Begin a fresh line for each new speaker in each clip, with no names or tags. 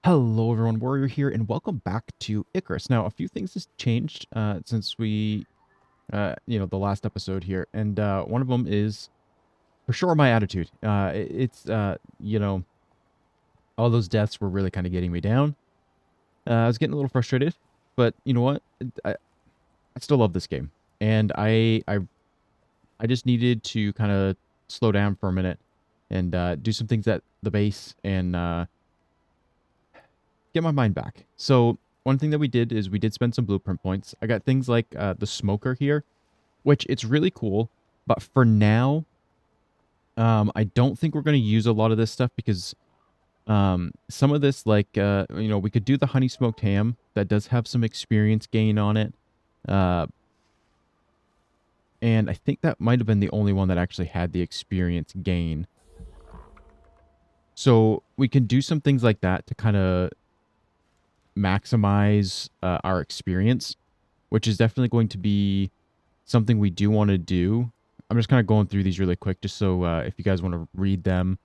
Hello everyone, Warrior here, and welcome back to Icarus. Now, a few things has changed since the last episode here, and one of them is for sure my attitude. All those deaths were really kind of getting me down. I was getting a little frustrated, but you know what? I still love this game, and I just needed to kind of slow down for a minute and do some things at the base and get my mind back. So one thing that we did is we did spend some blueprint points. I got things like the smoker here, which it's really cool. But for now, I don't think we're going to use a lot of this stuff because some of this, we could do the honey smoked ham. That does have some experience gain on it. Uh, and I think that might have been the only one that actually had the experience gain. So we can do some things like that to kind of maximize our experience, which is definitely going to be something we do want to do. I'm just kind of going through these really quick just so if you guys want to read them,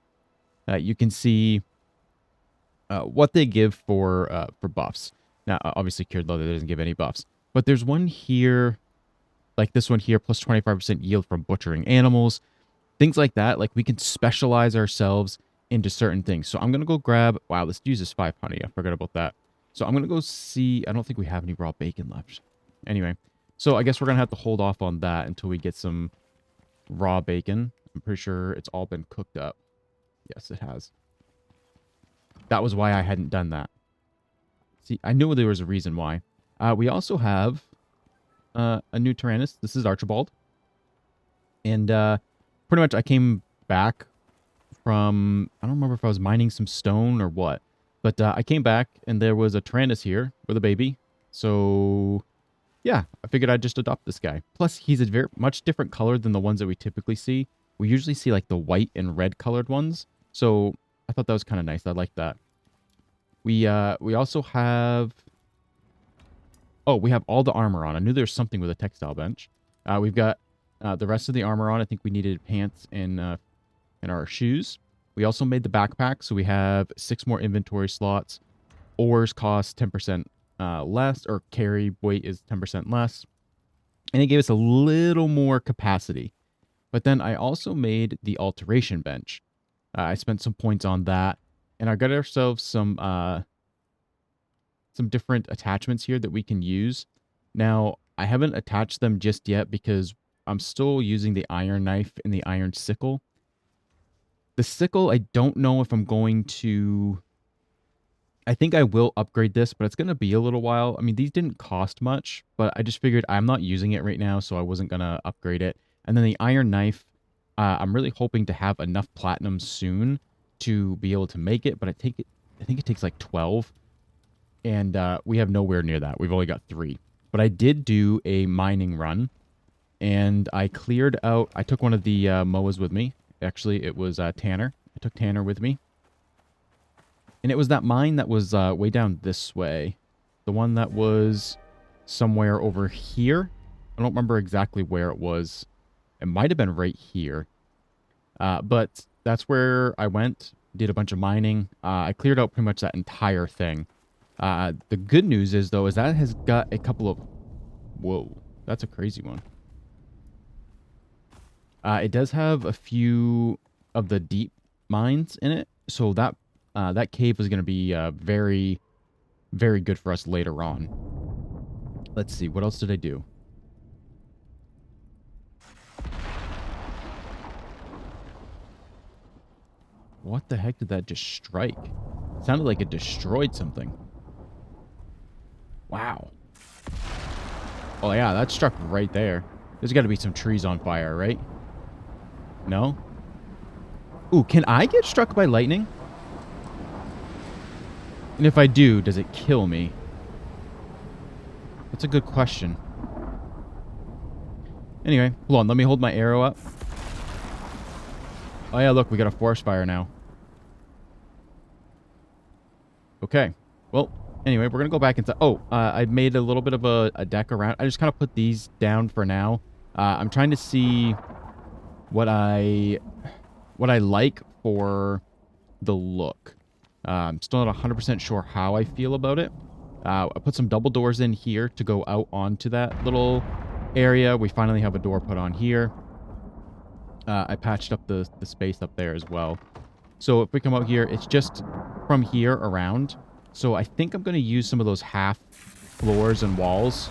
you can see what they give for buffs. Now, obviously, cured leather doesn't give any buffs, but there's one here, like this one here, plus 25% yield from butchering animals, things like that. Like we can specialize ourselves into certain things. So I'm gonna go grab. Wow, this uses 5 honey. I forgot about that. So I'm gonna go see. I don't think we have any raw bacon left. Anyway, so I guess we're gonna have to hold off on that until we get some raw bacon. I'm pretty sure it's all been cooked up. Yes, it has. That was why I hadn't done that. See, I knew there was a reason why. We also have a new Tyrannus. This is Archibald. And pretty much I came back from, I don't remember if I was mining some stone or what. But I came back and there was a Tyrannus here with a baby. So yeah, I figured I'd just adopt this guy. Plus, he's a very much different color than the ones that we typically see. We usually see like the white and red colored ones. So I thought that was kind of nice. I like that. We also have, oh, we have all the armor on. I knew there was something with a textile bench. We've got the rest of the armor on. I think we needed pants and our shoes. We also made the backpack, so we have 6 more inventory slots. Ores cost 10% less, or carry weight is 10% less. And it gave us a little more capacity. But then I also made the alteration bench. I spent some points on that, and I got ourselves some different attachments here that we can use. Now, I haven't attached them just yet because I'm still using the iron knife and the iron sickle. The sickle, I don't know if I'm going to... I think I will upgrade this, but it's going to be a little while. I mean, these didn't cost much, but I just figured I'm not using it right now, so I wasn't going to upgrade it. And then the iron knife, I'm really hoping to have enough platinum soon to be able to make it, but I think it takes like 12, and we have nowhere near that. We've only got 3. But I did do a mining run, and I cleared out... I took one of the MOAs with me. Actually, it was Tanner. I took Tanner with me. And it was that mine that was way down this way. The one that was somewhere over here. I don't remember exactly where it was. It might have been right here. But that's where I went, did a bunch of mining. I cleared out pretty much that entire thing. The good news is, though, is that has got a couple of... Whoa, that's a crazy one. It does have a few of the deep mines in it. So that cave is going to be very, very good for us later on. Let's see. What else did I do? What the heck did that just strike? It sounded like it destroyed something. Wow. Oh, yeah, that struck right there. There's got to be some trees on fire, right? No? Ooh, can I get struck by lightning? And if I do, does it kill me? That's a good question. Anyway, hold on. Let me hold my arrow up. Oh, yeah, look. We got a forest fire now. Okay. Well, anyway, we're going to go back inside. Oh, I made a little bit of a deck around. I just kind of put these down for now. I'm trying to see what I like for the look. I'm still not 100% sure how I feel about it. I put some double doors in here to go out onto that little area. We finally have a door put on here. I patched up the space up there as well. So if we come out here, it's just from here around. So I think I'm going to use some of those half floors and walls.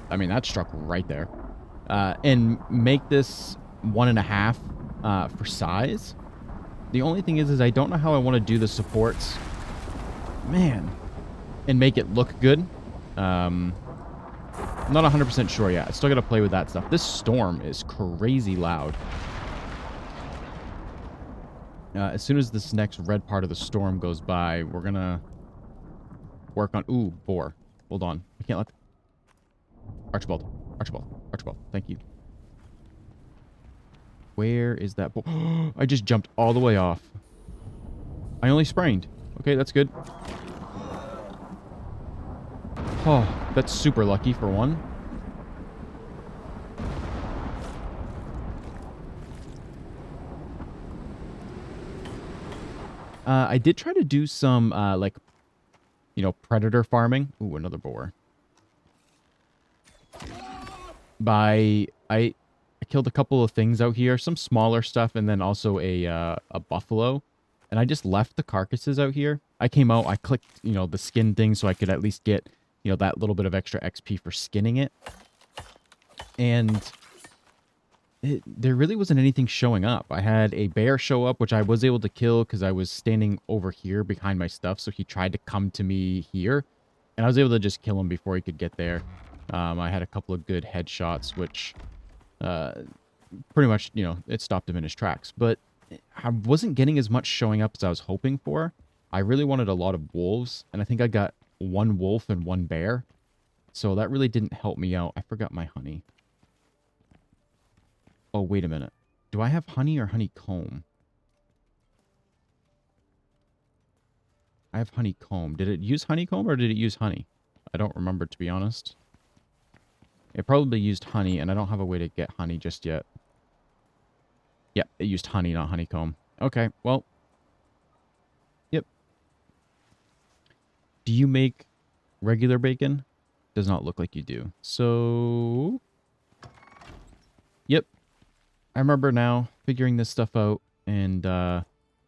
I mean, that struck right there. And make this 1.5 for size. The only thing is I don't know how I want to do the supports. Man. And make it look good. I'm not 100% sure yet. I still got to play with that stuff. This storm is crazy loud. As soon as this next red part of the storm goes by, we're going to work on... Ooh, boar. Hold on. I can't let... Archibald. Archibald. Archibald. Thank you. Where is that boar? I just jumped all the way off. I only sprained. Okay, that's good. Oh, that's super lucky for one. I did try to do some, like, you know, predator farming. Ooh, another boar. I killed a couple of things out here, some smaller stuff, and then also a buffalo. And I just left the carcasses out here. I came out, I clicked, you know, the skin thing so I could at least get, you know, that little bit of extra XP for skinning it. And there really wasn't anything showing up. I had a bear show up, which I was able to kill because I was standing over here behind my stuff. So he tried to come to me here. And I was able to just kill him before he could get there. I had a couple of good headshots, which pretty much, you know, it stopped him in his tracks. But I wasn't getting as much showing up as I was hoping for. I really wanted a lot of wolves. And I think I got one wolf and one bear. So that really didn't help me out. I forgot my honey. Oh, wait a minute. Do I have honey or honeycomb? I have honeycomb. Did it use honeycomb or did it use honey? I don't remember, to be honest. It probably used honey, and I don't have a way to get honey just yet. Yep, it used honey, not honeycomb. Okay, well. Yep. Do you make regular bacon? Does not look like you do. So... Yep. I remember now figuring this stuff out and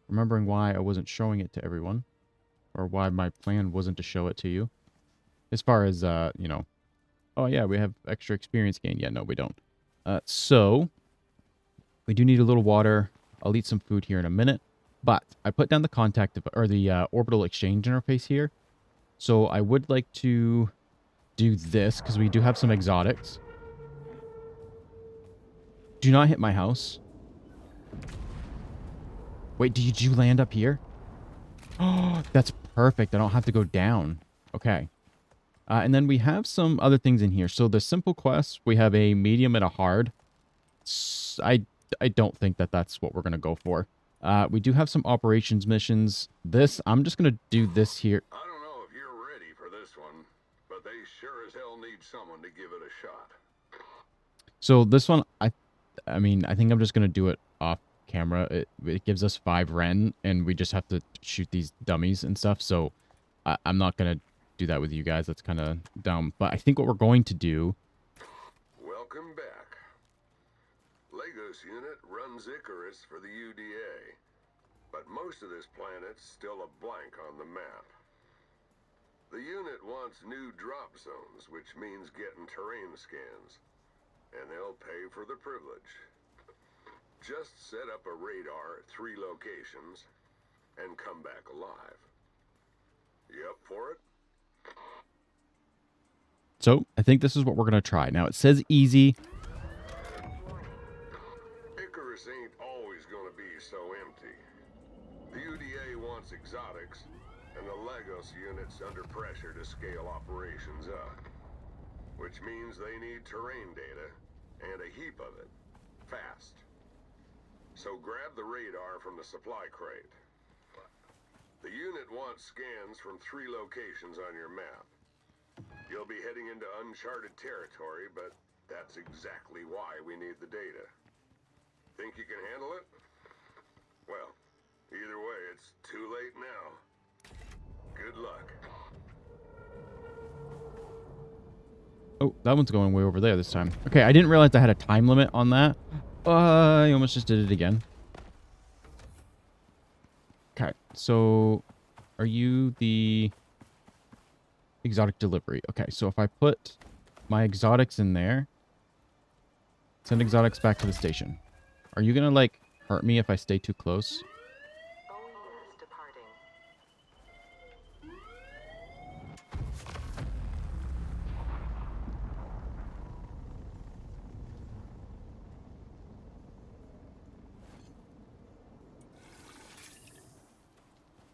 remembering why I wasn't showing it to everyone. Or why my plan wasn't to show it to you. As far as, you know... Oh, yeah, we have extra experience gain. Yeah, no, we don't. So, we do need a little water. I'll eat some food here in a minute. But I put down the contact, or the orbital exchange interface here. So, I would like to do this, because we do have some exotics. Do not hit my house. Wait, did you land up here? Oh, that's perfect. I don't have to go down. Okay. And then we have some other things in here. So the simple quests, we have a medium and a hard. I don't think that that's what we're going to go for. We do have some operations missions. This, I'm just going to do this here.
I don't know if you're ready for this one, but they sure as hell need someone to give it a shot.
So this one, I mean, I think I'm just going to do it off camera. It gives us 5 Ren, and we just have to shoot these dummies and stuff. So I'm not going to do that with you guys. That's kind of dumb. But I think what we're going to do...
Welcome back. Lagos unit runs Icarus for the UDA, but most of this planet's still a blank on the map. The unit wants new drop zones, which means getting terrain scans, and they'll pay for the privilege. Just set up a radar at 3 locations and come back alive. You up for it?
So, I think this is what we're going to try. Now, it says easy.
Icarus ain't always going to be so empty. The UDA wants exotics, and the Lagos unit's under pressure to scale operations up. Which means they need terrain data, and a heap of it. Fast. So grab the radar from the supply crate. The unit wants scans from 3 locations on your map. You'll be heading into uncharted territory, but that's exactly why we need the data. Think you can handle it? Well, Either way, it's too late now. Good luck.
Oh, that one's going way over there this time. Okay, I didn't realize I had a time limit on that. I almost just did it again. Okay, so are you the exotic delivery? Okay, so if I put my exotics in there, send exotics back to the station. Are you gonna, like, hurt me if I stay too close?
Oh yes, departing.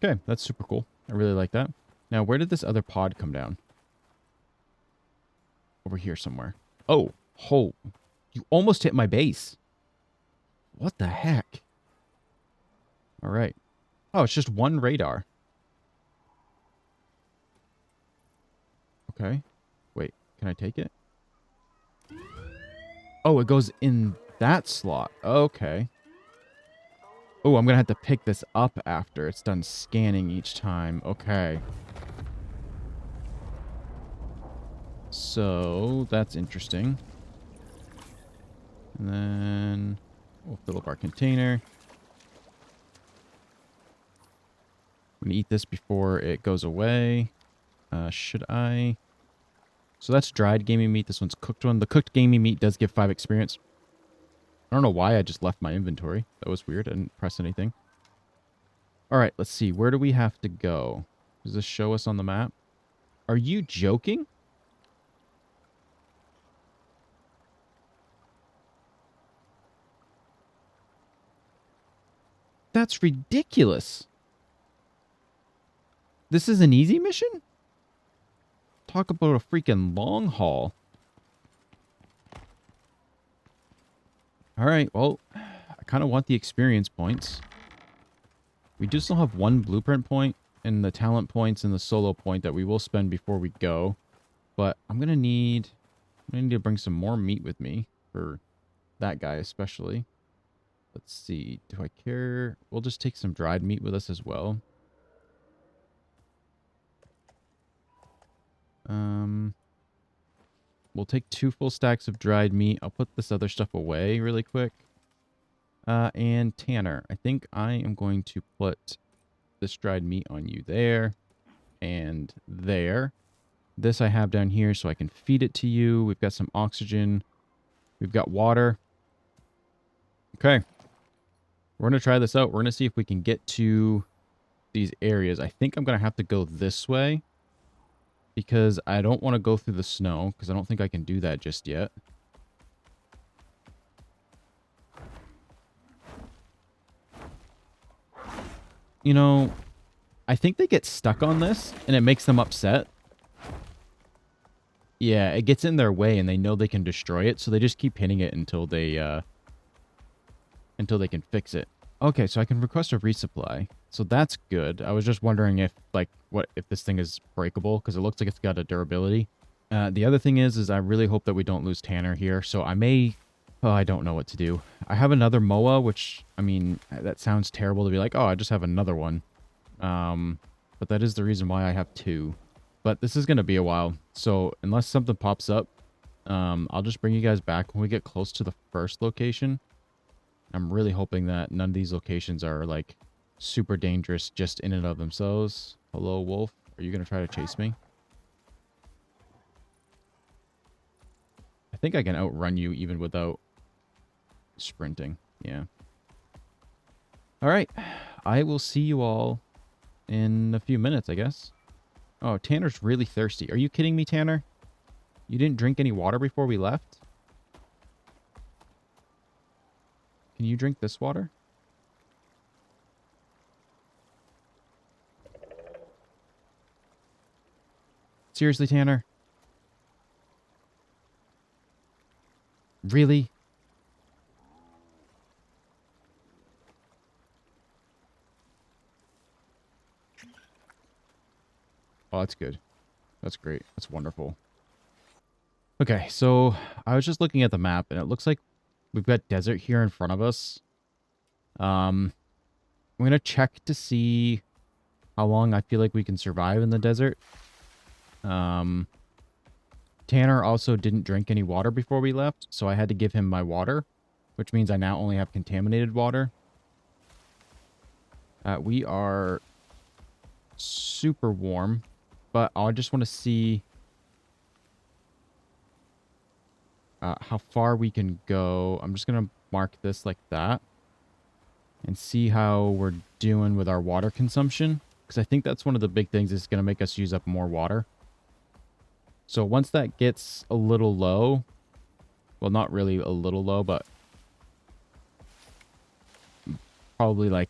Okay, that's super cool. I really like that. Now, where did this other pod come down? Over here somewhere. Oh, you almost hit my base. What the heck? All right. Oh, it's just one radar. Okay. Wait, can I take it? Oh, it goes in that slot. Okay. Oh, I'm going to have to pick this up after it's done scanning each time. Okay. So, that's interesting. And then we'll fill up our container. I'm going to eat this before it goes away. Should I? So that's dried gaming meat. This one's cooked one. The cooked gaming meat does give 5 experience. I don't know why I just left my inventory. That was weird. I didn't press anything. All right, let's see. Where do we have to go? Does this show us on the map? Are you joking? That's ridiculous. This is an easy mission? Talk about a freaking long haul. All right, well, I kind of want the experience points. We do still have 1 blueprint point and the talent points and the solo point that we will spend before we go. But I'm gonna need to bring some more meat with me for that guy especially. Let's see. Do I care? We'll just take some dried meat with us as well. We'll take 2 full stacks of dried meat. I'll put this other stuff away really quick. And Tanner, I think I am going to put this dried meat on you there and there. This I have down here so I can feed it to you. We've got some oxygen. We've got water. Okay. We're going to try this out. We're going to see if we can get to these areas. I think I'm going to have to go this way because I don't want to go through the snow because I don't think I can do that just yet. You know, I think they get stuck on this and it makes them upset. Yeah, it gets in their way and they know they can destroy it, so they just keep hitting it until they can fix it. Okay, so I can request a resupply. So that's good. I was just wondering if, like, what if this thing is breakable, because it looks like it's got a durability. The other thing is I really hope that we don't lose Tanner here. So I may, oh, I don't know what to do. I have another MOA, which, I mean, that sounds terrible to be like, oh, I just have another one. But that is the reason why I have 2. But this is going to be a while. So unless something pops up, I'll just bring you guys back when we get close to the first location. I'm really hoping that none of these locations are, like, super dangerous just in and of themselves. Hello, wolf. Are you going to try to chase me? I think I can outrun you even without sprinting. Yeah. All right. I will see you all in a few minutes, I guess. Oh, Tanner's really thirsty. Are you kidding me, Tanner? You didn't drink any water before we left? Can you drink this water? Seriously, Tanner? Really? Oh, that's good. That's great. That's wonderful. Okay, so I was just looking at the map, and it looks like we've got desert here in front of us. When I'm going to check to see how long I feel like we can survive in the desert. Tanner also didn't drink any water before we left, so I had to give him my water, which means I now only have contaminated water. We are super warm, but I just want to see how far we can go. I'm just going to mark this like that and see how we're doing with our water consumption, because I think that's one of the big things that's going to make us use up more water. So once that gets a little low, well, not really a little low, but probably like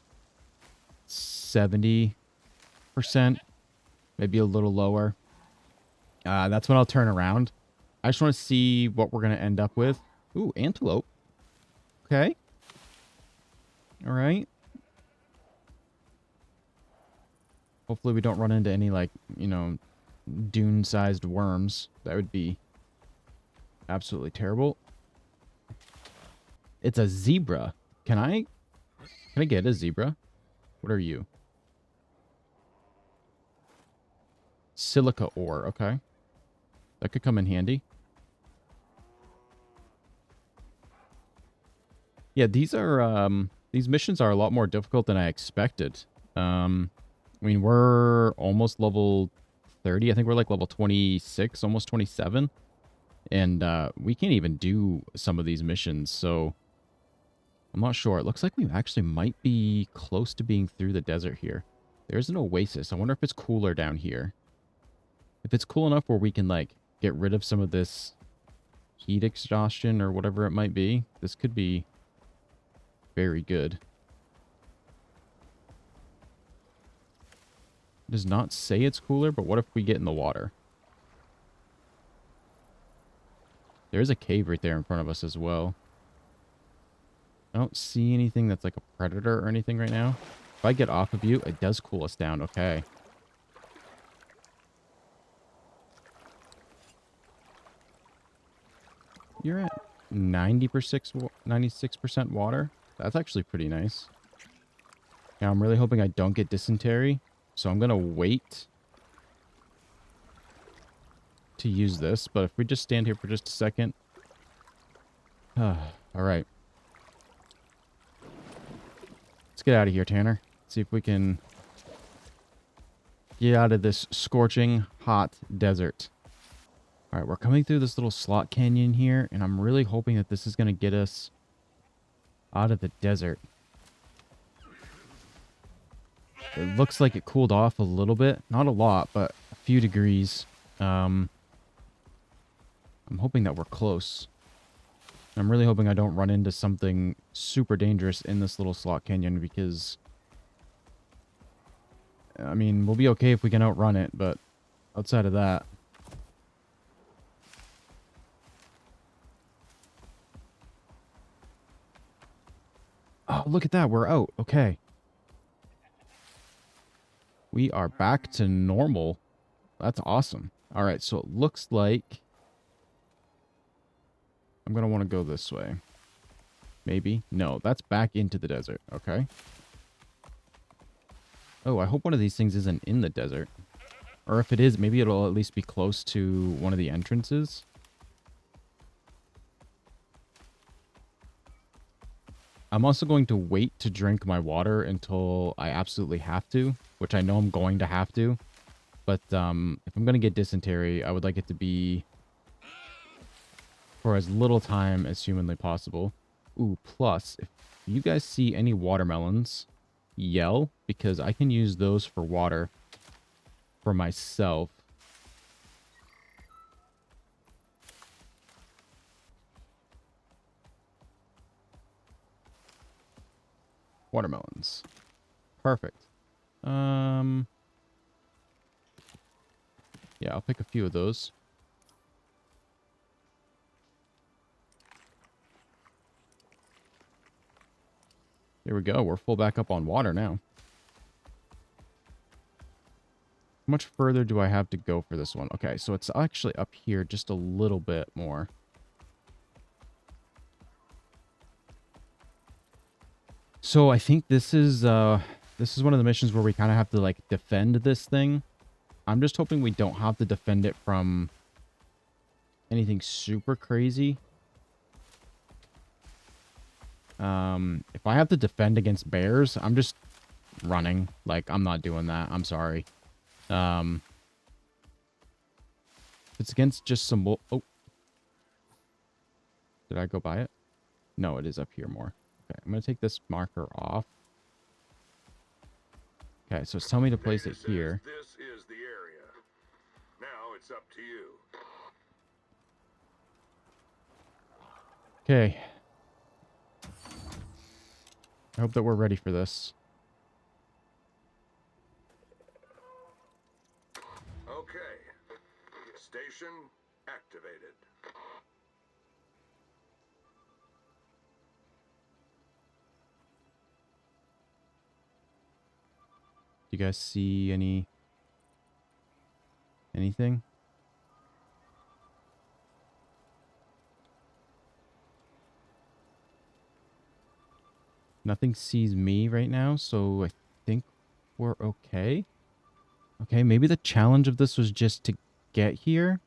70%, maybe a little lower. That's when I'll turn around. I just want to see what we're going to end up with. Ooh, antelope. Okay. All right. Hopefully we don't run into any, like, you know, dune-sized worms. That would be absolutely terrible. It's a zebra. Can I get a zebra? What are you? Silica ore. Okay. That could come in handy. Yeah, these missions are a lot more difficult than I expected. I mean, we're almost level 30. I think we're like level 26, almost 27. And we can't even do some of these missions, so I'm not sure. It looks like we actually might be close to being through the desert here. There's an oasis. I wonder if it's cooler down here. If it's cool enough where we can, like, get rid of some of this heat exhaustion or whatever it might be, this could be very good. It does not say it's cooler, but what if we get in the water? There's a cave right there in front of us as well. I don't see anything that's like a predator or anything right now. If I get off of you, it does cool us down. Okay. You're at 96% water. That's actually pretty nice. Now, I'm really hoping I don't get dysentery. So I'm going to wait to use this. But if we just stand here for just a second. All right. Let's get out of here, Tanner. See if we can get out of this scorching hot desert. All right, we're coming through this little slot canyon here, and I'm really hoping that this is going to get us out of the desert. It looks like it cooled off a little bit. Not a lot, but a few degrees. I'm hoping that we're close. I'm really hoping I don't run into something super dangerous in this little slot canyon because, I mean, we'll be okay if we can outrun it, but outside of that. Oh, look at that. We're out. Okay. We are back to normal. That's awesome. All right, so it looks like I'm going to want to go this way. Maybe. No, that's back into the desert. Okay. Oh, I hope one of these things isn't in the desert. Or if it is, maybe it'll at least be close to one of the entrances. I'm also going to wait to drink my water until I absolutely have to, which I know I'm going to have to. But if I'm going to get dysentery, I would like it to be for as little time as humanly possible. Ooh, plus, if you guys see any watermelons, yell, because I can use those for water for myself. Watermelons. Perfect. Yeah, I'll pick a few of those. There we go. We're full back up on water now. How much further do I have to go for this one? Okay, so it's actually up here just a little bit more. So I think this is This is one of the missions where we kind of have to, like, defend this thing. I'm just hoping we don't have to defend it from anything super crazy. If I have to defend against bears, I'm just running. Like, I'm not doing that. I'm sorry. If it's against just some... Oh. Did I go by it? No, it is up here more. Okay, I'm going to take this marker off. Okay, so it's telling me to place it here.
This is the area. Now it's up to you.
Okay. I hope that we're ready for this.
Okay. Station activated.
Do you guys see anything? Nothing sees me right now, so I think we're okay. Okay, maybe the challenge of this was just to get here.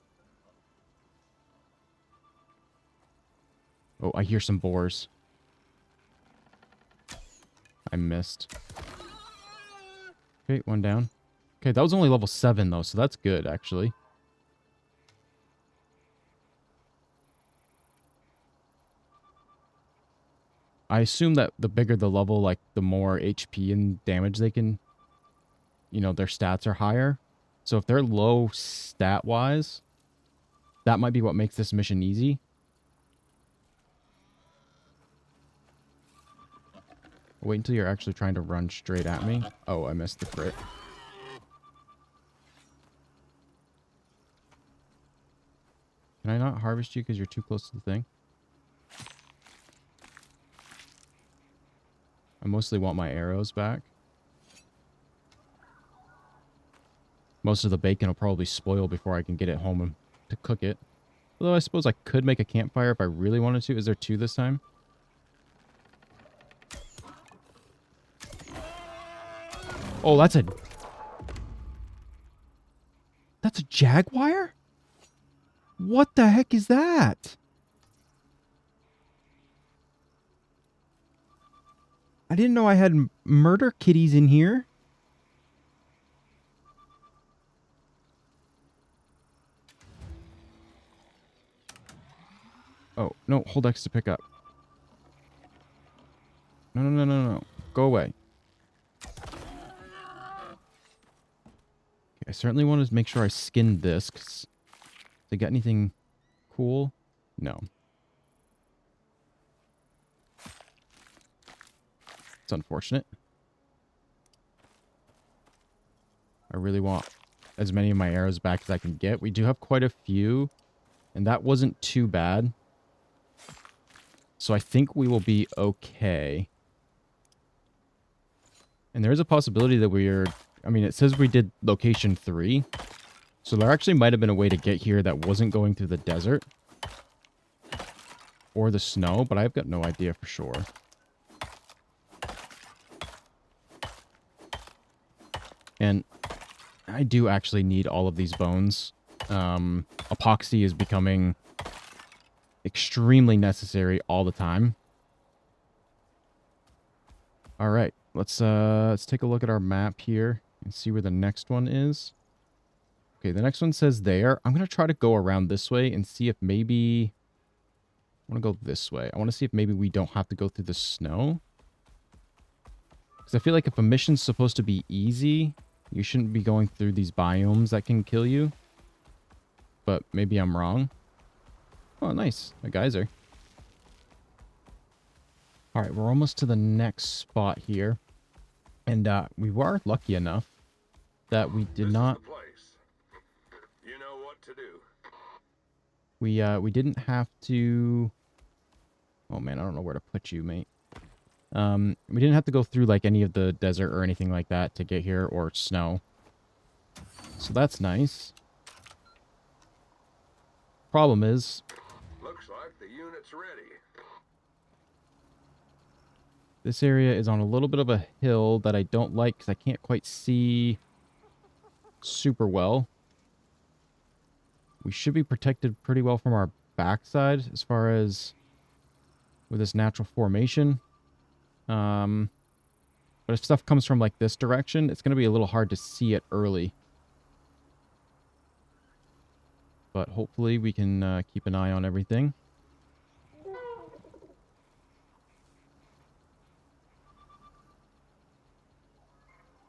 Oh, I hear some boars. I missed. Okay, one down. Okay, that was only level 7, though, so that's good, actually. I assume that the bigger the level, like, the more HP and damage they can... You know, their stats are higher. So if they're low stat-wise, that might be what makes this mission easy. Wait until you're actually trying to run straight at me. Oh, I missed the crit. Can I not harvest you because you're too close to the thing? I mostly want my arrows back. Most of the bacon will probably spoil before I can get it home and to cook it. Although I suppose I could make a campfire if I really wanted to. Is there 2 this time? Oh, that's a jaguar? What the heck is that? I didn't know I had murder kitties in here. Oh, no, hold X to pick up. No, no, no, no, no. Go away. Okay, I certainly want to make sure I skinned this, because they got anything cool? No. It's unfortunate. I really want as many of my arrows back as I can get. We do have quite a few, and that wasn't too bad. So I think we will be okay. And there is a possibility that we're... I mean, it says we did location 3. So there actually might have been a way to get here that wasn't going through the desert. Or the snow, but I've got no idea for sure. And I do actually need all of these bones. Epoxy is becoming extremely necessary all the time. All right, let's take a look at our map here and see where the next one is. Okay, the next one says there. I'm gonna try to go around this way and see if maybe I want to go this way. I want to see if maybe we don't have to go through the snow. Because I feel like if a mission's supposed to be easy, you shouldn't be going through these biomes that can kill you. But maybe I'm wrong. Oh, nice. A geyser. Alright, we're almost to the next spot here. And we were lucky enough that we did not...
This is the place. You know what to do.
We didn't have to... Oh man, I don't know where to put you, mate. We didn't have to go through like any of the desert or anything like that to get here, or snow. So that's nice. Problem is...
Looks like the unit's ready.
This area is on a little bit of a hill that I don't like because I can't quite see super well. We should be protected pretty well from our backside as far as with this natural formation. But if stuff comes from like this direction, it's going to be a little hard to see it early. But hopefully we can keep an eye on everything.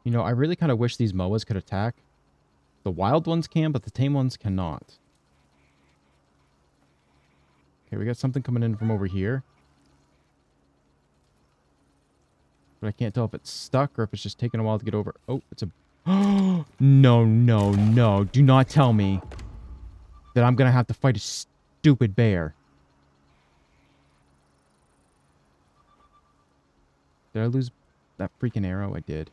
You know, I really kind of wish these MOAs could attack. The wild ones can, but the tame ones cannot. Okay, we got something coming in from over here. But I can't tell if it's stuck or if it's just taking a while to get over. Oh, it's a... No, no, no. Do not tell me that I'm going to have to fight a stupid bear. Did I lose that freaking arrow? I did.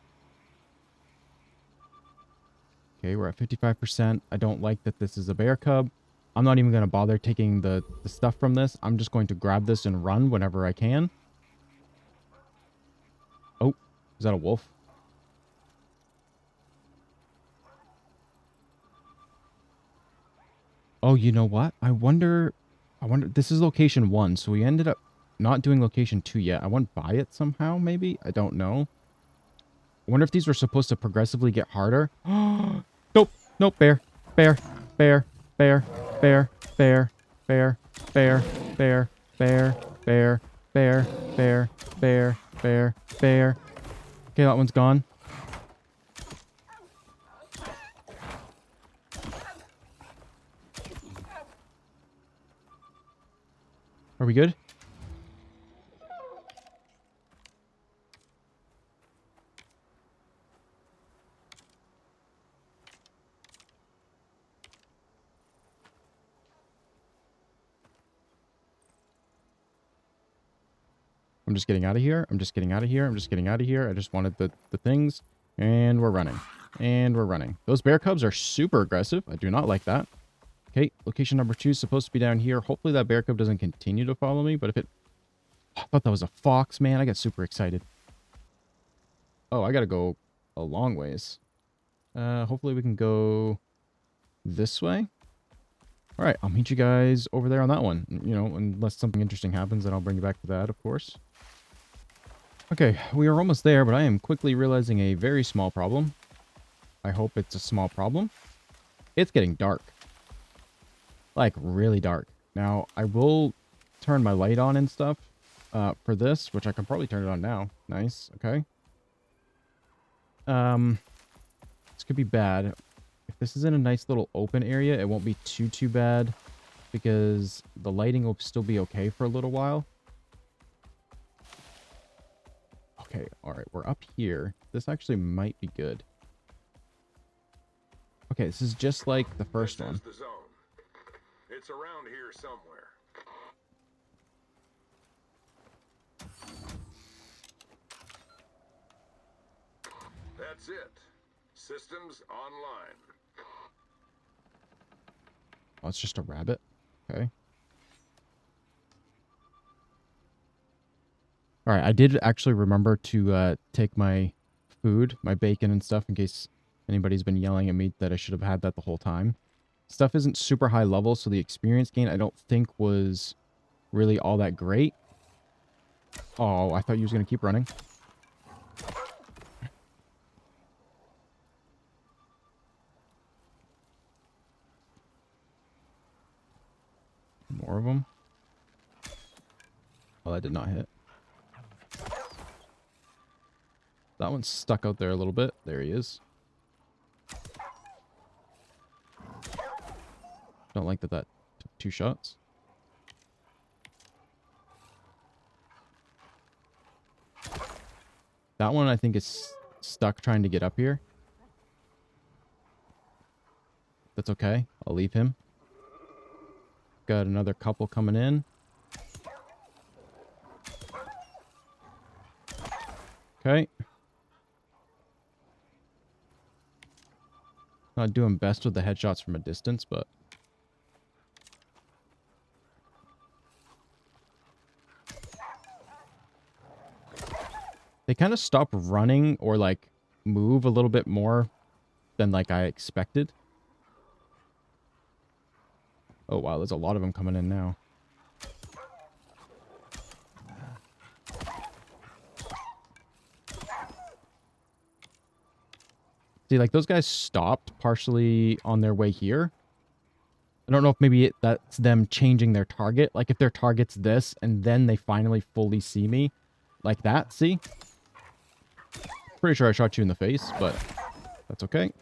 Okay, we're at 55%. I don't like that this is a bear cub. I'm not even going to bother taking the stuff from this. I'm just going to grab this and run whenever I can. Oh, is that a wolf? Oh, you know what? I wonder, this is location 1, so we ended up not doing location 2 yet. I went by it somehow, maybe? I don't know. I wonder if these were supposed to progressively get harder. Nope, nope, bear, bear, bear, bear, bear, bear, bear, bear, bear, bear, bear, bear, bear, bear, bear, bear. Okay, that one's gone. Are we good? I'm just getting out of here. I'm just getting out of here. I'm just getting out of here. I just wanted the things. And we're running. And we're running. Those bear cubs are super aggressive. I do not like that. Okay, location number 2 is supposed to be down here. Hopefully that bear cub doesn't continue to follow me. But if it... I thought that was a fox, man. I got super excited. Oh, I gotta go a long ways. Hopefully we can go this way. All right, I'll meet you guys over there on that one. You know, unless something interesting happens, then I'll bring you back to that, of course. Okay, we are almost there, but I am quickly realizing a very small problem. I hope it's a small problem. It's getting dark. Like, really dark. Now, I will turn my light on and stuff for this, which I can probably turn it on now. Nice, okay. This could be bad. If this is in a nice little open area, it won't be too bad because the lighting will still be okay for a little while. Okay, all right, we're up here. This actually might be good. Okay, this is just like the first one.
The zone. It's around here somewhere. That's it. Systems online.
Oh, it's just a rabbit. Okay. All right, I did actually remember to take my food, my bacon and stuff, in case anybody's been yelling at me that I should have had that the whole time. Stuff isn't super high level, so the experience gain I don't think was really all that great. Oh, I thought you was going to keep running. More of them. Oh, that did not hit. That one's stuck out there a little bit. There he is. Don't like that that took 2 shots. That one I think is stuck trying to get up here. That's okay. I'll leave him. Got another couple coming in. Okay. Not doing best with the headshots from a distance, but... they kind of stop running or like move a little bit more than like I expected. Oh wow, there's a lot of them coming in now. See, like those guys stopped partially on their way here. I don't know if maybe that's them changing their target. Like if their target's this and then they finally fully see me like that. See? Pretty sure I shot you in the face, but that's okay.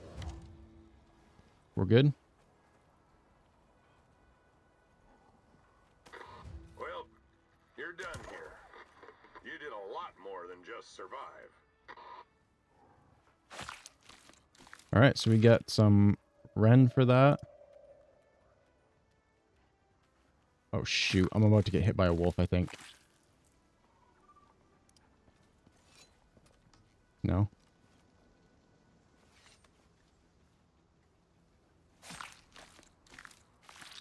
We're good.
Well, you're done here. You did a lot more than just survive.
All right, so we got some Ren for that. Oh, shoot. I'm about to get hit by a wolf, I think. No.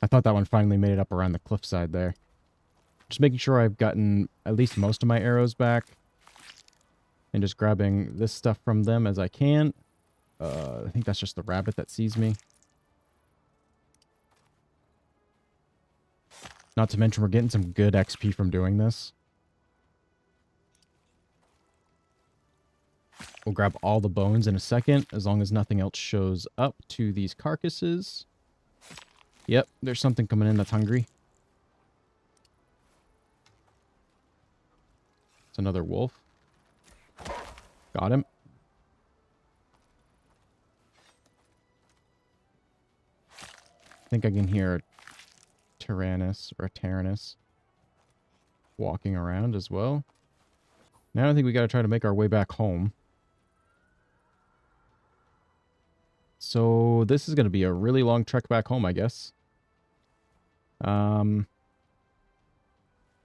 I thought that one finally made it up around the cliffside there. Just making sure I've gotten at least most of my arrows back. And just grabbing this stuff from them as I can. I think that's just the rabbit that sees me. Not to mention we're getting some good XP from doing this. We'll grab all the bones in a second, as long as nothing else shows up to these carcasses. Yep, there's something coming in that's hungry. It's another wolf. Got him. I think I can hear a Tyrannus or a Tyrannus walking around as well. Now I think we got to try to make our way back home. So this is going to be a really long trek back home, I guess. Doesn't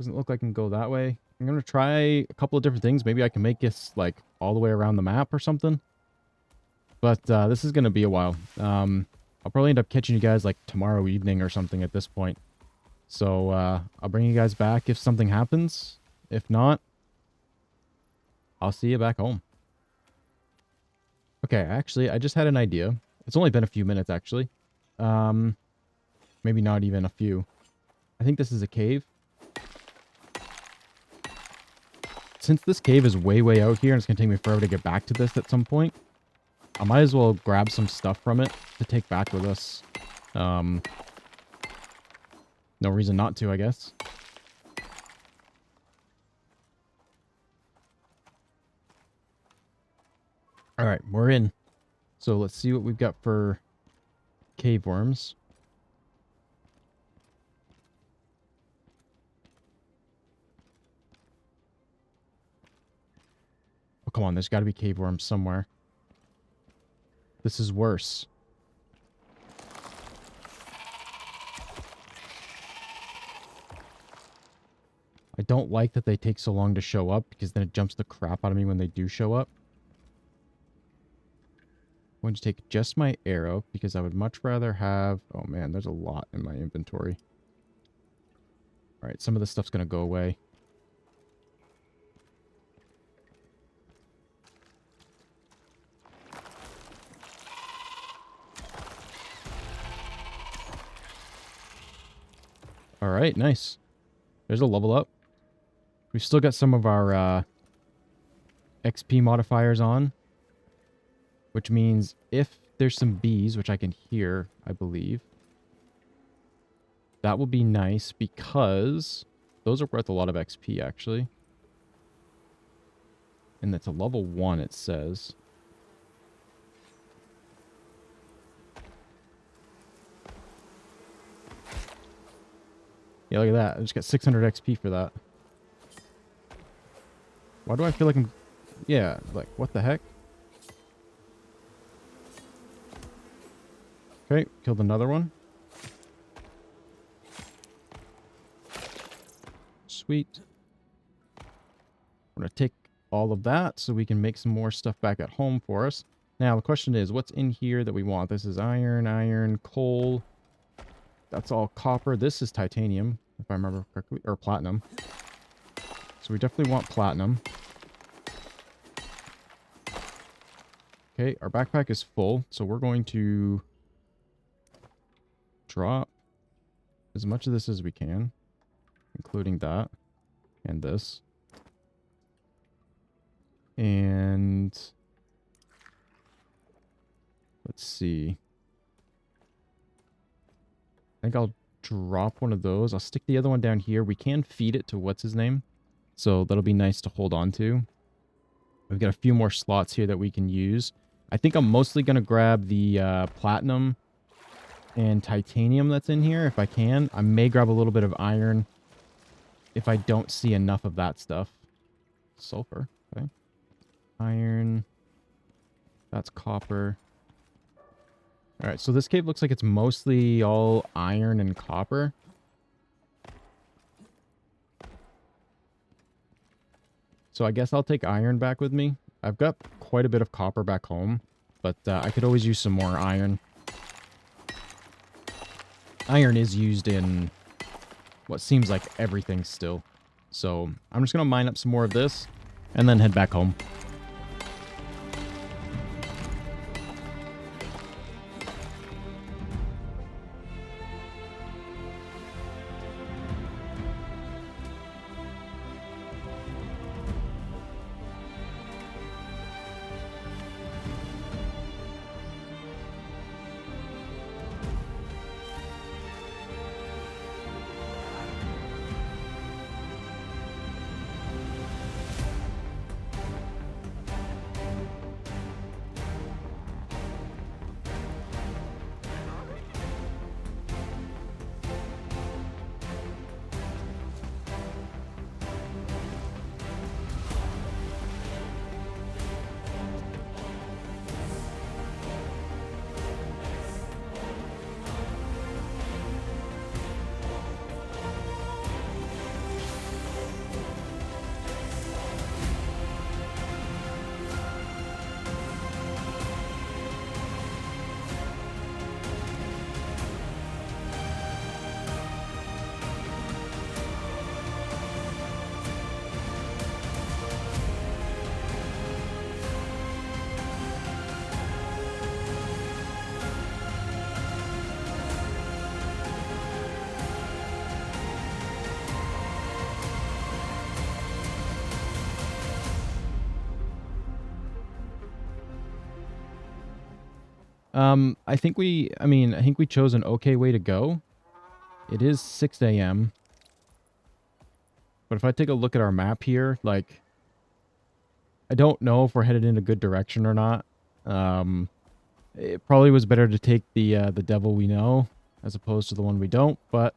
look like I can go that way. I'm going to try a couple of different things. Maybe I can make this like all the way around the map or something. But this is going to be a while. I'll probably end up catching you guys like tomorrow evening or something at this point. So I'll bring you guys back if something happens. If not, I'll see you back home. Okay, actually, I just had an idea. It's only been a few minutes, actually. Maybe not even a few. I think this is a cave. Since this cave is way, way out here, and it's going to take me forever to get back to this at some point, I might as well grab some stuff from it to take back with us. No reason not to, I guess. All right, we're in. So let's see what we've got for cave worms. Oh, come on. There's got to be cave worms somewhere. This is worse. I don't like that they take so long to show up because then it jumps the crap out of me when they do show up. I'm going to take just my arrow because I would much rather have... Oh man, there's a lot in my inventory. Alright, some of this stuff's going to go away. Alright, nice. There's a level up. We've still got some of our XP modifiers on. Which means if there's some bees, which I can hear, I believe. That will be nice because those are worth a lot of XP, actually. And that's a level 1, it says. Yeah, look at that. I just got 600 XP for that. Why do I feel like I'm... Yeah, like, what the heck? Okay, killed another one. Sweet. We're going to take all of that so we can make some more stuff back at home for us. Now, the question is, what's in here that we want? This is iron, coal. That's all copper. This is titanium, if I remember correctly, or platinum. So we definitely want platinum. Okay, our backpack is full, so we're going to drop as much of this as we can, including that and this. And let's see. I think I'll drop one of those. I'll stick the other one down here. We can feed it to what's his name, so that'll be nice to hold on to. We've got a few more slots here that we can use. I think I'm mostly going to grab the platinum and titanium that's in here if I can. I may grab a little bit of iron if I don't see enough of that stuff. Sulfur. Okay. Iron. That's copper. All right, so this cave looks like it's mostly all iron and copper. So I guess I'll take iron back with me. I've got quite a bit of copper back home, but I could always use some more iron. Iron is used in what seems like everything still. So I'm just going to mine up some more of this and then head back home. I think we chose an okay way to go. It is 6 a.m. But if I take a look at our map here, like, I don't know if we're headed in a good direction or not. It probably was better to take the devil we know as opposed to the one we don't, but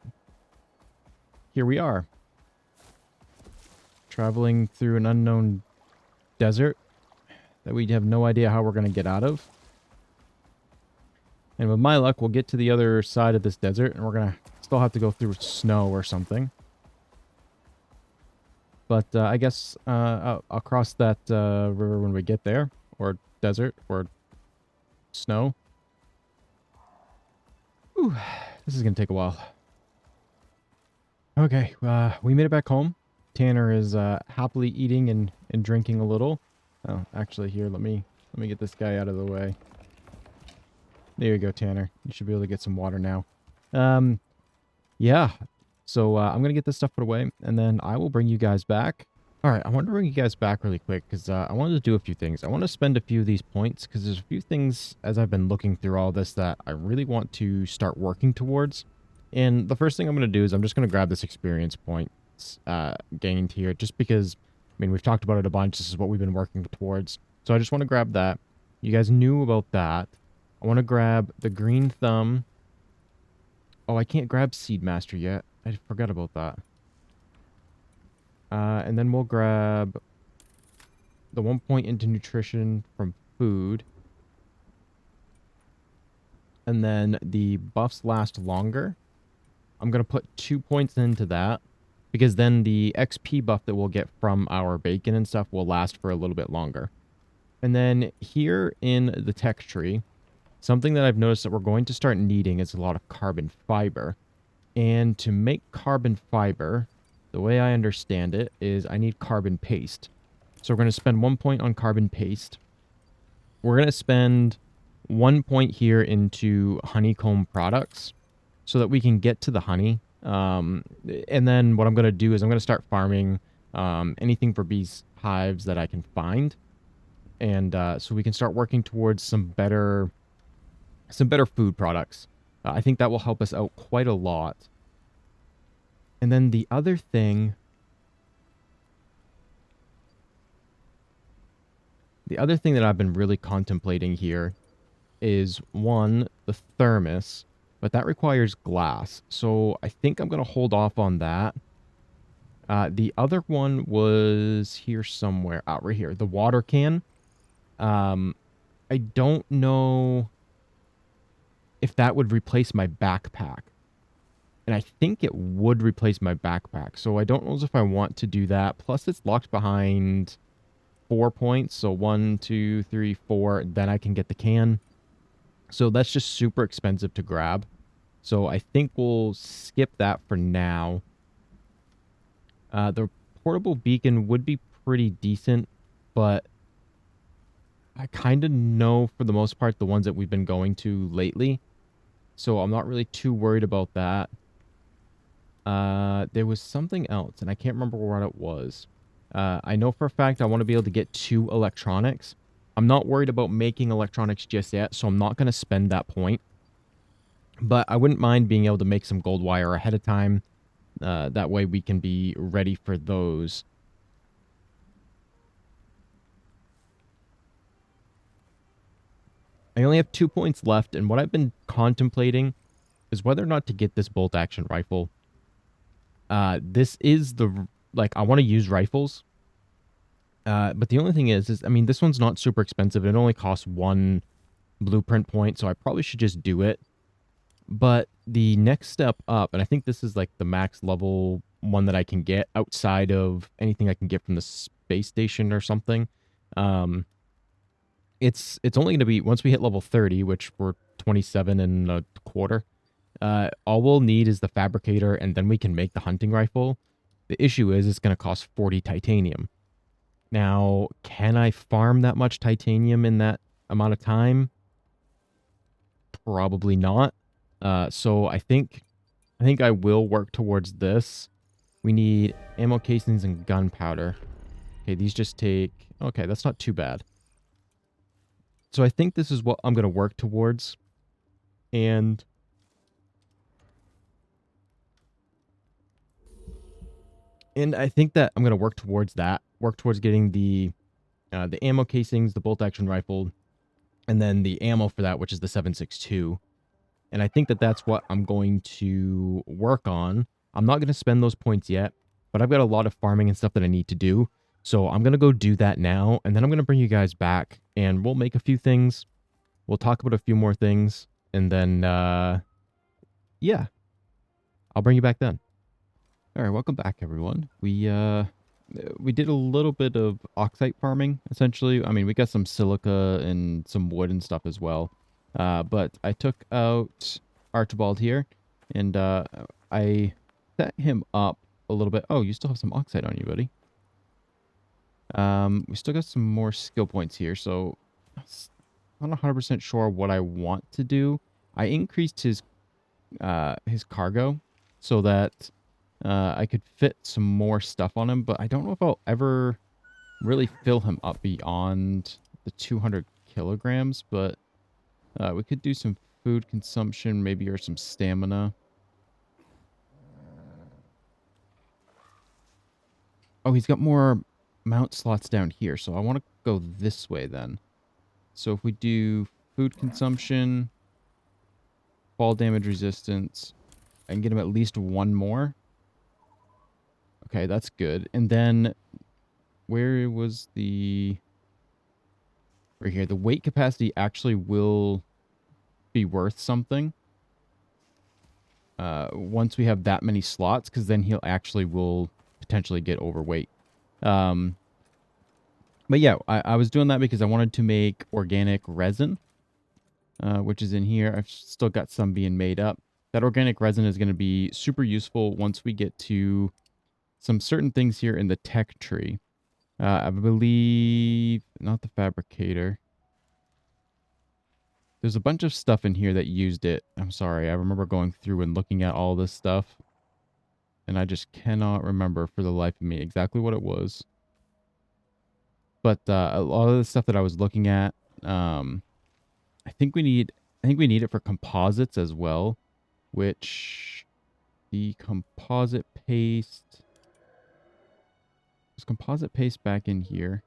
here we are. Traveling through an unknown desert that we have no idea how we're going to get out of. And with my luck, we'll get to the other side of this desert, and we're going to still have to go through snow or something. But I guess I'll cross that river when we get there, or desert, or snow. Whew, this is going to take a while. Okay, we made it back home. Tanner is happily eating and drinking a little. Oh, actually, here, let me get this guy out of the way. There you go, Tanner. You should be able to get some water now. Yeah. So I'm going to get this stuff put away, and then I will bring you guys back. All right, I want to bring you guys back really quick because I wanted to do a few things. I want to spend a few of these points because there's a few things as I've been looking through all this that I really want to start working towards. And the first thing I'm going to do is I'm just going to grab this experience points gained here just because, I mean, we've talked about it a bunch. This is what we've been working towards. So I just want to grab that. You guys knew about that. I want to grab the green thumb. Oh, I can't grab Seed Master yet. I forgot about that. And then we'll grab the 1 point into nutrition from food. And then the buffs last longer. I'm going to put 2 points into that because then the XP buff that we'll get from our bacon and stuff will last for a little bit longer. And then here in the tech tree, something that I've noticed that we're going to start needing is a lot of carbon fiber. And to make carbon fiber, the way I understand it is I need carbon paste. So we're going to spend 1 point on carbon paste. we're going to spend 1 point here into honeycomb products so that we can get to the honey. And then what I'm going to do is I'm going to start farming anything for bees hives that I can find. And so we can start working towards some better food products. I think that will help us out quite a lot. And then the other thing that I've been really contemplating here is one, the thermos, but that requires glass. So I think I'm going to hold off on that. The other one was here somewhere. Out right here, the water can. Um, I don't know if that would replace my backpack. And I think it would replace my backpack. So I don't know if I want to do that. Plus, it's locked behind 4 points. So 1, 2, 3, 4. Then I can get the can. So that's just super expensive to grab. So I think we'll skip that for now. The portable beacon would be pretty decent, but I kind of know for the most part the ones that we've been going to lately. So I'm not really too worried about that. There was something else, and I can't remember what it was. I know for a fact I want to be able to get 2 electronics. I'm not worried about making electronics just yet, so I'm not going to spend that point. But I wouldn't mind being able to make some gold wire ahead of time. That way we can be ready for those. I only have 2 points left, and what I've been contemplating is whether or not to get this bolt action rifle. This is like, I want to use rifles. But the only thing is I mean, this one's not super expensive. It only costs 1 blueprint point, so I probably should just do it. But the next step up, and I think this is like the max level one that I can get outside of anything I can get from the space station or something. It's only going to be once we hit level 30, which we're 27 and a quarter. All we'll need is the fabricator, and then we can make the hunting rifle. The issue is it's going to cost 40 titanium. Now, can I farm that much titanium in that amount of time? Probably not. So I think I will work towards this. We need ammo casings and gunpowder. Okay, these just take... Okay, that's not too bad. So I think this is what I'm going to work towards. And I think that I'm going to work towards that. Work towards getting the ammo casings, the bolt action rifle, and then the ammo for that, which is the 7.62. And I think that that's what I'm going to work on. I'm not going to spend those points yet, but I've got a lot of farming and stuff that I need to do. So I'm going to go do that now, and then I'm going to bring you guys back, and we'll make a few things. We'll talk about a few more things, and then, yeah, I'll bring you back then. All right, welcome back, everyone. We did a little bit of oxide farming, essentially. I mean, we got some silica and some wood and stuff as well. But I took out Archibald here, and I set him up a little bit. Oh, you still have some oxide on you, buddy. We still got some more skill points here, so I'm not 100% sure what I want to do. I increased his cargo so that I could fit some more stuff on him, but I don't know if I'll ever really fill him up beyond the 200 kilograms, but we could do some food consumption, maybe, or some stamina. Oh, he's got more mount slots down here, so I want to go this way then. So if we do food consumption, fall damage resistance, I can get him at least 1 more. Okay, that's good. And then where was the... Right here. The weight capacity actually will be worth something once we have that many slots, because then he'll actually will potentially get overweight. But yeah, I was doing that because I wanted to make organic resin, which is in here. I've still got some being made up. That organic resin is going to be super useful once we get to some certain things here in the tech tree. I believe, not the fabricator. There's a bunch of stuff in here that used it. I'm sorry. I remember going through and looking at all this stuff, and I just cannot remember for the life of me exactly what it was. But a lot of the stuff that I was looking at, um, I think we need. I think we need it for composites as well, which the composite paste. Is composite paste back in here?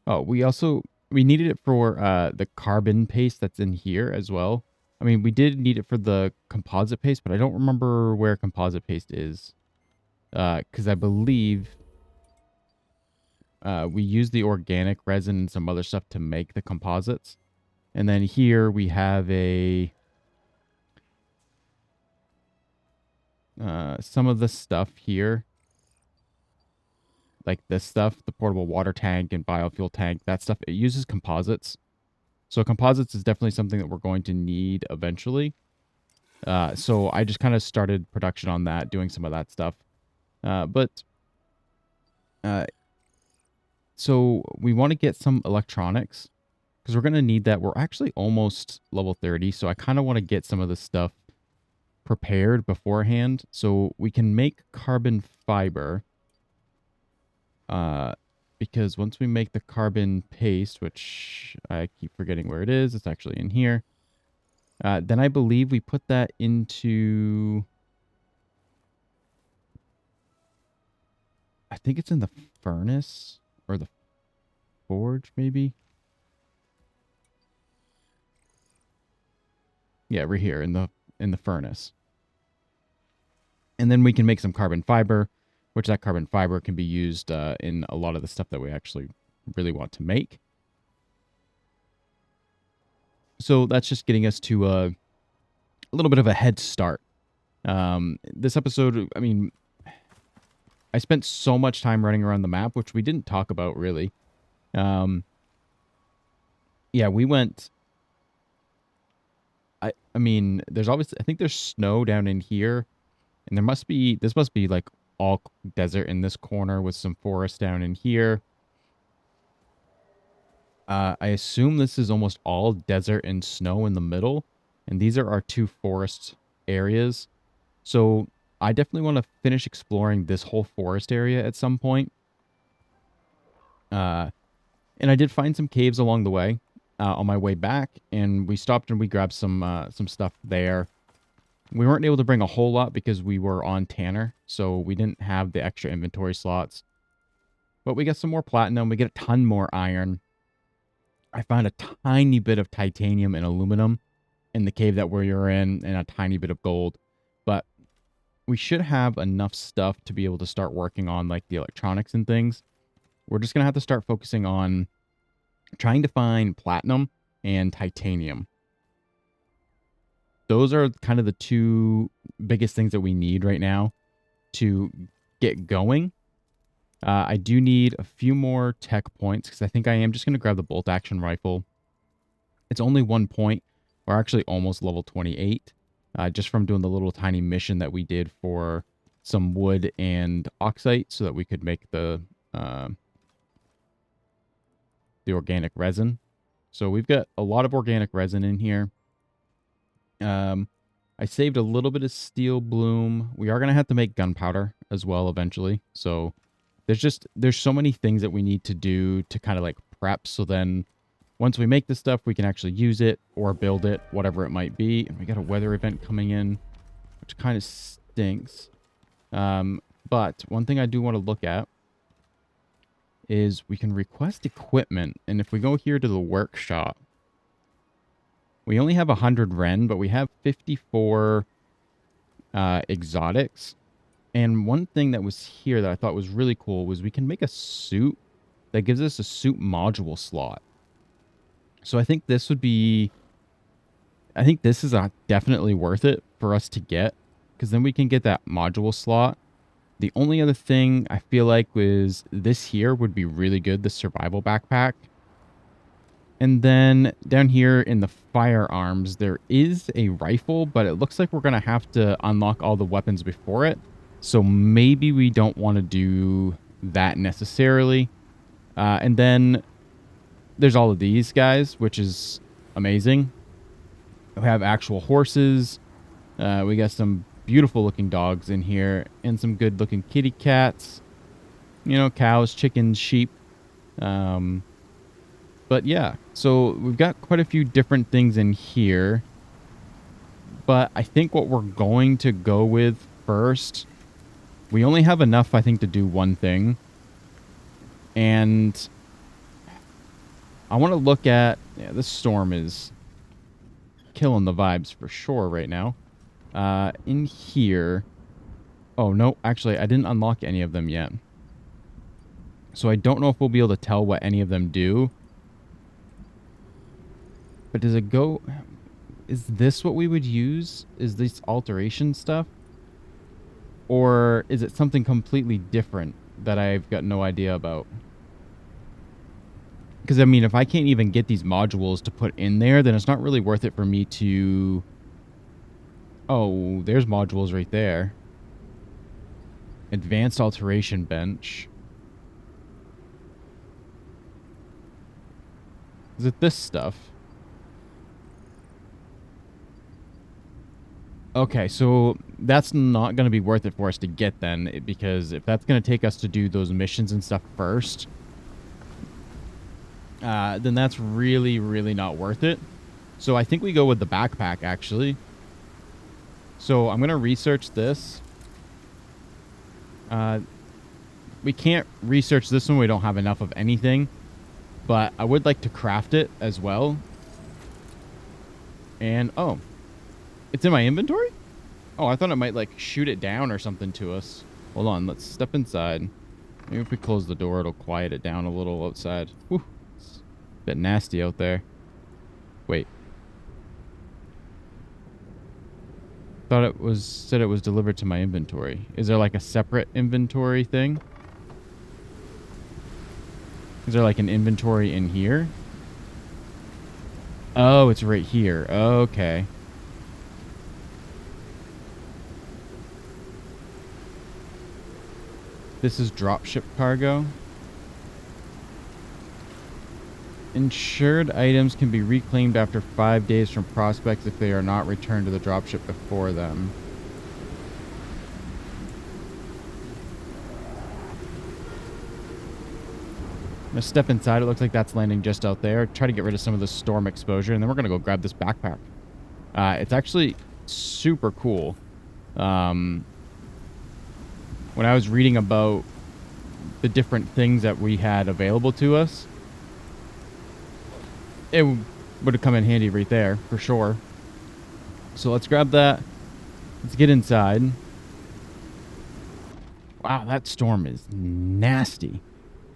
Oh, we needed it for the carbon paste that's in here as well. I mean, we did need it for the composite paste, but I don't remember where composite paste is. Because I believe we use the organic resin and some other stuff to make the composites. And then here we have some of the stuff here, like this stuff, the portable water tank and biofuel tank, that stuff, it uses composites. So composites is definitely something that we're going to need eventually. So I just kind of started production on that, doing some of that stuff. But so we want to get some electronics because we're going to need that. We're actually almost level 30. So I kind of want to get some of this stuff prepared beforehand so we can make carbon fiber. Because once we make the carbon paste, which I keep forgetting where it is, it's actually in here. Then I believe we put that into, I think it's in the furnace or the forge, maybe. Yeah, we're here in the furnace. And then we can make some carbon fiber, which that carbon fiber can be used in a lot of the stuff that we actually really want to make. So that's just getting us to a little bit of a head start. This episode, I mean, I spent so much time running around the map, which we didn't talk about really. Yeah, we went. I mean, there's obviously, I think there's snow down in here, and this must be like all desert in this corner with some forest down in here. I assume this is almost all desert and snow in the middle, and these are our two forest areas. So I definitely want to finish exploring this whole forest area at some point. And I did find some caves along the way on my way back, and we stopped and we grabbed some stuff there. We weren't able to bring a whole lot because we were on Tanner, so we didn't have the extra inventory slots. But we got some more platinum. We get a ton more iron. I found a tiny bit of titanium and aluminum in the cave that we were in, and a tiny bit of gold. But we should have enough stuff to be able to start working on like the electronics and things. We're just going to have to start focusing on trying to find platinum and titanium. Those are kind of the two biggest things that we need right now to get going. I do need a few more tech points because I think I am just going to grab the bolt action rifle. It's only 1 point. We're actually almost level 28 just from doing the little tiny mission that we did for some wood and oxide so that we could make the organic resin. So we've got a lot of organic resin in here. I saved a little bit of steel bloom. We are going to have to make gunpowder as well eventually. So there's so many things that we need to do to kind of like prep. So then once we make this stuff, we can actually use it or build it, whatever it might be. And we got a weather event coming in, which kind of stinks. But one thing I do want to look at is we can request equipment. And if we go here to the workshop, we only have 100 Ren, but we have 54 exotics. And one thing that was here that I thought was really cool was we can make a suit that gives us a suit module slot. So I think this is definitely worth it for us to get, because then we can get that module slot. The only other thing I feel like was this here would be really good, the survival backpack. And then down here in the firearms, there is a rifle, but it looks like we're going to have to unlock all the weapons before it. So maybe we don't want to do that necessarily. And then there's all of these guys, which is amazing. We have actual horses. We got some beautiful looking dogs in here and some good looking kitty cats. You know, cows, chickens, sheep. Um, but yeah, so we've got quite a few different things in here. But I think what we're going to go with first, we only have enough, I think, to do one thing. And I want to look at, yeah, this storm is killing the vibes for sure right now. In here, oh no, actually I didn't unlock any of them yet. So I don't know if we'll be able to tell what any of them do. But does it go, is this what we would use? Is this alteration stuff? Or is it something completely different that I've got no idea about? Because, I mean, if I can't even get these modules to put in there, then it's not really worth it for me to... Oh, there's modules right there. Advanced alteration bench. Is it this stuff? Okay, so that's not going to be worth it for us to get then, because if that's going to take us to do those missions and stuff first, then that's really, really not worth it. So I think we go with the backpack, actually. So I'm going to research this. We can't research this one. We don't have enough of anything. But I would like to craft it as well. And, oh, it's in my inventory? Oh, I thought it might, like, shoot it down or something to us. Hold on, let's step inside. Maybe if we close the door, it'll quiet it down a little outside. Whew, it's a bit nasty out there. Wait. Thought it was, said it was delivered to my inventory. Is there, like, a separate inventory thing? Is there, like, an inventory in here? Oh, it's right here. Okay. This is dropship cargo. Insured items can be reclaimed after 5 days from prospects if they are not returned to the dropship before them. I'm gonna step inside. It looks like that's landing just out there. Try to get rid of some of the storm exposure, and then we're gonna go grab this backpack. It's actually super cool. When I was reading about the different things that we had available to us, it would have come in handy right there for sure. So let's grab that. Let's get inside. Wow, that storm is nasty.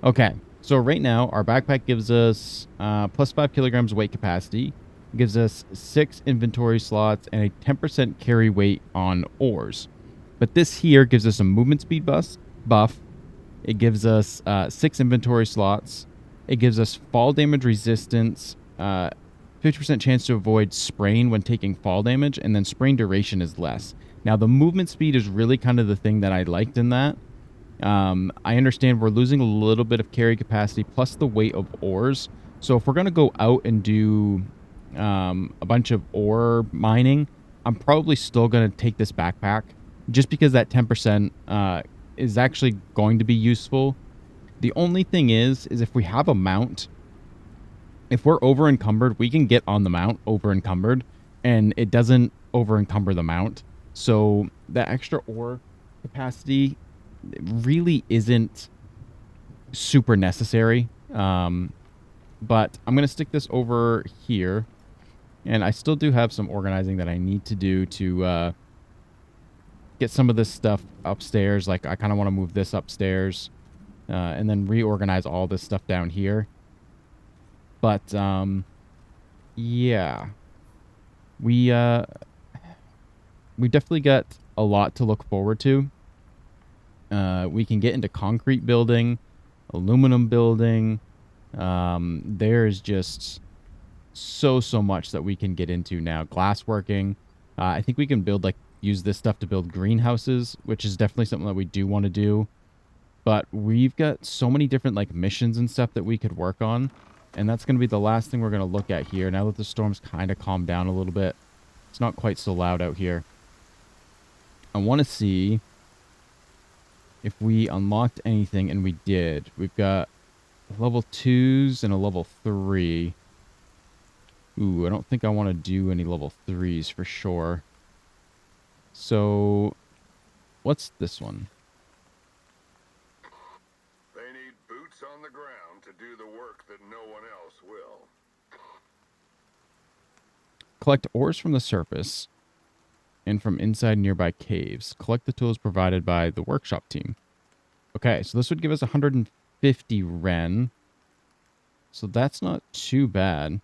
Okay, so right now our backpack gives us plus 5 kilograms weight capacity, gives us 6 inventory slots, and a 10% carry weight on ores. But this here gives us a movement speed buff. It gives us 6 inventory slots. It gives us fall damage resistance, 50% chance to avoid spraying when taking fall damage, and then spraying duration is less. Now, the movement speed is really kind of the thing that I liked in that. I understand we're losing a little bit of carry capacity plus the weight of ores. So if we're going to go out and do a bunch of ore mining, I'm probably still going to take this backpack just because that 10% is actually going to be useful. The only thing is if we have a mount, if we're over encumbered, we can get on the mount over encumbered, and it doesn't over encumber the mount. So that extra ore capacity really isn't super necessary. But I'm going to stick this over here, and I still do have some organizing that I need to do to get some of this stuff upstairs. Like, I kind of want to move this upstairs and then reorganize all this stuff down here. But yeah, we definitely got a lot to look forward to. We can get into concrete building, aluminum building. There's just so much that we can get into now. Glassworking. I think we can use this stuff to build greenhouses, which is definitely something that we do want to do. But we've got so many different missions and stuff that we could work on. And that's going to be the last thing we're going to look at here. Now that the storm's kind of calmed down a little bit. It's not quite so loud out here. I want to see if we unlocked anything, and we did. We've got level 2s and a level 3. Ooh, I don't think I want to do any level 3s for sure. So, what's this one?
They need boots on the ground to do the work that no one else will.
Collect ores from the surface and from inside nearby caves. Collect the tools provided by the workshop team. Okay, so this would give us 150 Ren. So that's not too bad.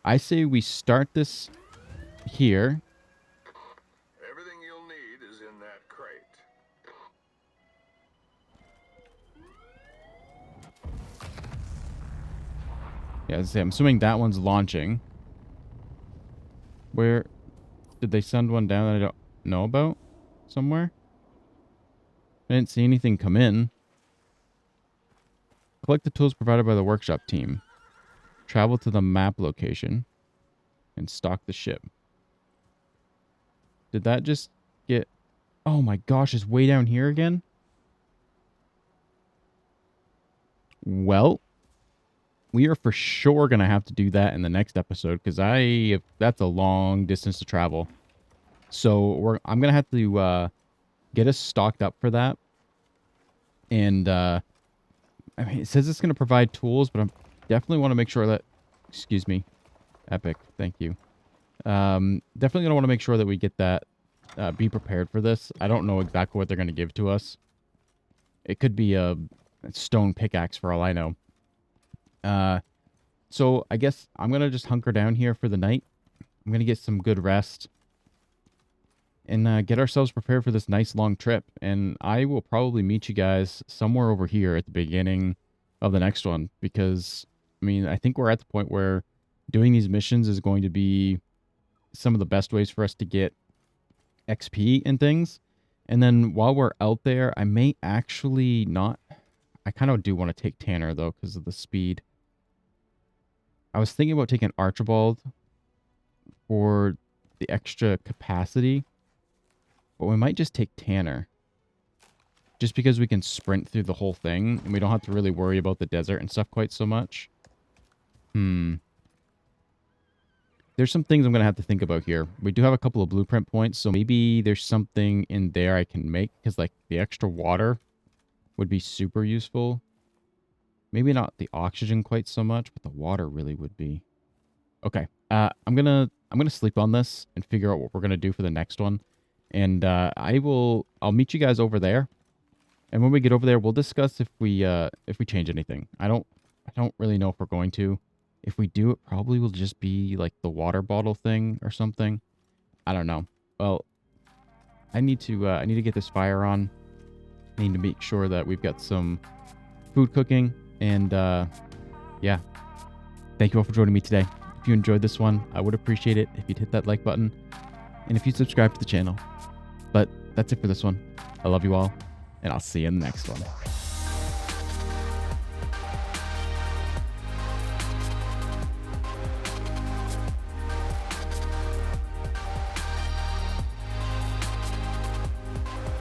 I say we start this here.
Everything you'll need is in that crate.
Yeah, as I say, I'm assuming that one's launching. Where did they send one down that I don't know about? Somewhere? I didn't see anything come in. Collect the tools provided by the workshop team. Travel to the map location and stock the ship. Did that just get... Oh my gosh, it's way down here again? Well, we are for sure going to have to do that in the next episode because that's a long distance to travel. So I'm going to have to get us stocked up for that. And I mean, it says it's going to provide tools, but I definitely want to make sure that... Excuse me. Epic. Thank you. Definitely going to want to make sure that we get that, be prepared for this. I don't know exactly what they're going to give to us. It could be a stone pickaxe for all I know. So I guess I'm going to just hunker down here for the night. I'm going to get some good rest and get ourselves prepared for this nice long trip. And I will probably meet you guys somewhere over here at the beginning of the next one because, I mean, I think we're at the point where doing these missions is going to be some of the best ways for us to get XP and things. And then while we're out there, I may actually not... I kind of do want to take Tanner, though, because of the speed. I was thinking about taking Archibald for the extra capacity, but we might just take Tanner. Just because we can sprint through the whole thing, and we don't have to really worry about the desert and stuff quite so much. There's some things I'm going to have to think about here. We do have a couple of blueprint points, so maybe there's something in there I can make, because like the extra water would be super useful. Maybe not the oxygen quite so much, but the water really would be. Okay, I'm gonna sleep on this and figure out what we're gonna do for the next one, and I'll meet you guys over there. And when we get over there, we'll discuss if we change anything. I don't really know if we're going to. If we do, it probably will just be like the water bottle thing or something. I don't know. Well, I need to get this fire on. I need to make sure that we've got some food cooking. And yeah, thank you all for joining me today. If you enjoyed this one, I would appreciate it if you'd hit that like button and if you'd subscribe to the channel. But that's it for this one. I love you all, and I'll see you in the next one.